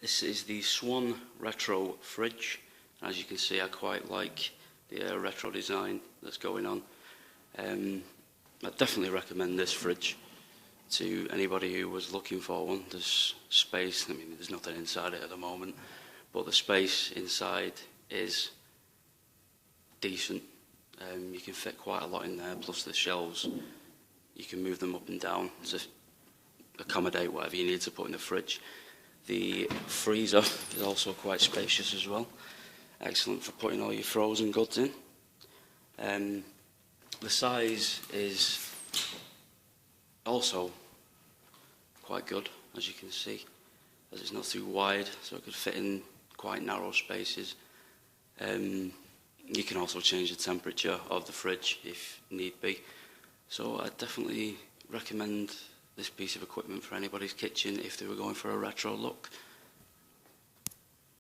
This is the Swan retro fridge. As you can see, I quite like the retro design that's going on. I definitely recommend this fridge to anybody who was looking for one. There's space, I mean there's nothing inside it at the moment, but the space inside is decent. You can fit quite a lot in there, plus the shelves, you can move them up and down to accommodate whatever you need to put in the fridge. The freezer is also quite spacious as well. Excellent for putting all your frozen goods in. The size is also quite good, as you can see, as it's not too wide, so it could fit in quite narrow spaces. You can also change the temperature of the fridge if need be. So I definitely recommend this piece of equipment for anybody's kitchen if they were going for a retro look.